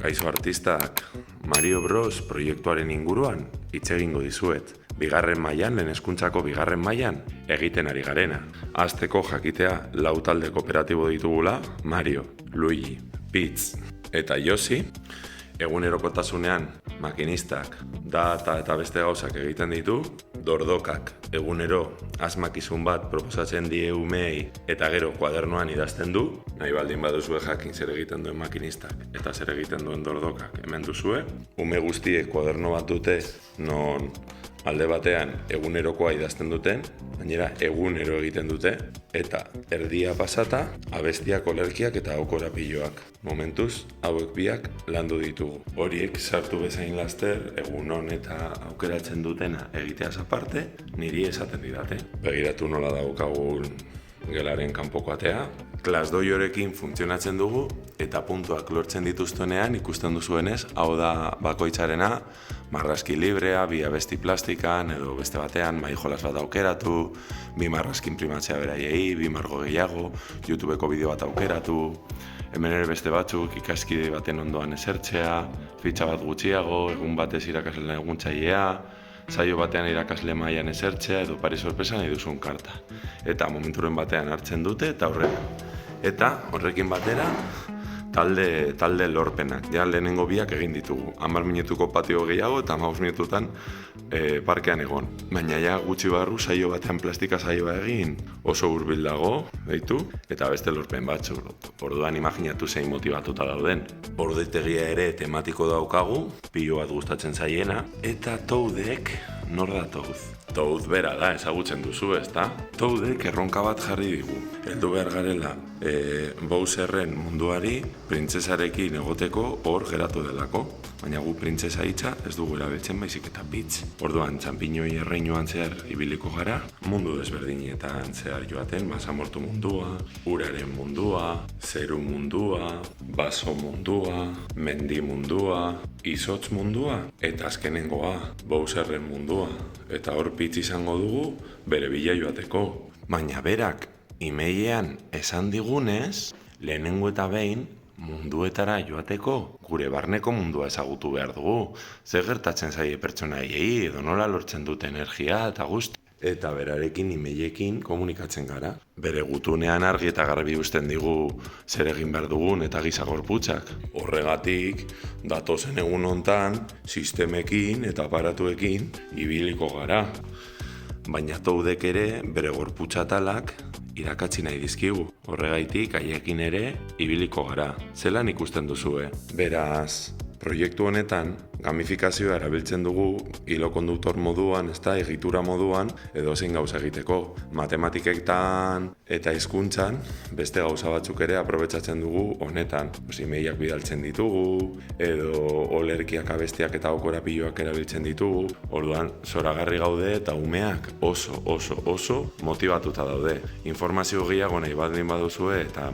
Kaixo artistak, Mario Bros proiektuaren inguruan hitz egingo dizuet. Bigarren mailan, lehen hezkuntzako bigarren mailan, egiten ari garena. Hasteko jakitea lau talde kooperatibo ditugula, Mario, Luigi, Pitz eta Josi. Egunerokotasunean makinistak, data eta beste gauzak egiten ditu. Dordokak egunero asmakizun bat proposatzen die umeei eta gero kuadernoan idazten du. Nahi baldin baduzue jakin zer egiten duen makinistak eta zer egiten duen dordokak hemen duzue. Ume guztiek kuaderno bat dute non alde batean egunerokoa idazten duten, gainera egunero egiten dute, eta erdia pasata abestiak, olerkiak eta aukorapiloak. Momentuz, hauek biak landu ditugu. Horiek sartu bezain laster, egunon eta aukeratzen dutena egiteaz aparte, niri esaten didate. Begiratu nola daukagun gelaren kanpoko atea. Klasdoiorekin funtzionatzen dugu eta puntuak lortzen dituztenean ikusten duzuenez, hau da bakoitzarena, marrazki librea, bi abesti plastikan edo beste batean mahai jolas bat aukeratu, bi marrazki inprimatzea beraiei, bi margo gehiago, YouTubeko bideo bat aukeratu, hemen ere beste batzuk ikaskide baten ondoan esertzea, fitxa bat gutxiago, egun batez irakasleen eguntzailea, saio batean irakasle mailan esertzea edo pari sorpresa nahi duzun karta. Eta momenturen batean hartzen dute eta aurrera. Eta horrekin batera talde lorpenak. Ja lehenengo biak egin ditugu. 10 minutuko patio gehiago eta 15 minututan parkean egon. Baina ja gutxi barru saio batean plastika saioa egin oso hurbil dago, deitu, eta beste lorpen batzuk. Orduan imaginatu zein motibatuta dauden. Ordutegia ere tematiko daukagu, pilo bat gustatzen zaiena, eta Toadek, nor da Toad? Toad bera da, ezagutzen duzu, ezta? Toadek erronka bat jarri digu. Heldu behar garela Bowserren munduari printzesarekin egoteko hor geratu delako. Baina gu printzesa hitza ez dugu erabiltzen baizik eta Pitz. Orduan, txanpinoi erreinuan zehar ibiliko gara, mundu desberdinetan zehar joaten, basamortu mundua, uraren mundua, zeru mundua, baso mundua, mendi mundua, izotz mundua, eta azkenengoa, Bowserren mundua. Eta hor Pitz izango dugu bere bila joateko. Baina berak, emailean esan digunez, lehenengo eta behin, munduetara joateko, gure barneko mundua ezagutu behar dugu. Zer gertatzen zaie pertsonaiei edo nola lortzen dute energia eta guzti. Eta berarekin emailekin komunikatzen gara. Bere gutunean argi eta garbi uzten digu zer egin behar dugun eta giza gorputzak. Horregatik, datozen egun hontan, sistemekin eta aparatuekin ibiliko gara. Baina Toadek ere bere gorputzatalak irakatsi nahi dizkigu. Horregaitik haiekin ere ibiliko gara. Zelan ikusten duzue? Beraz, proiektu honetan gamifikazioa erabiltzen dugu hilo konduktor moduan, ezta egitura moduan edo zein gauza egiteko. Matematiketan eta hizkuntzan beste gauza batzuk ere aprobetxatzen dugu honetan. Emailak bidaltzen ditugu edo olerkiak, abestiak eta aukorapiloak erabiltzen ditugu. Orduan zoragarri gaude eta umeak oso motibatuta daude. Informazio gehiago nahi baldin baduzue eta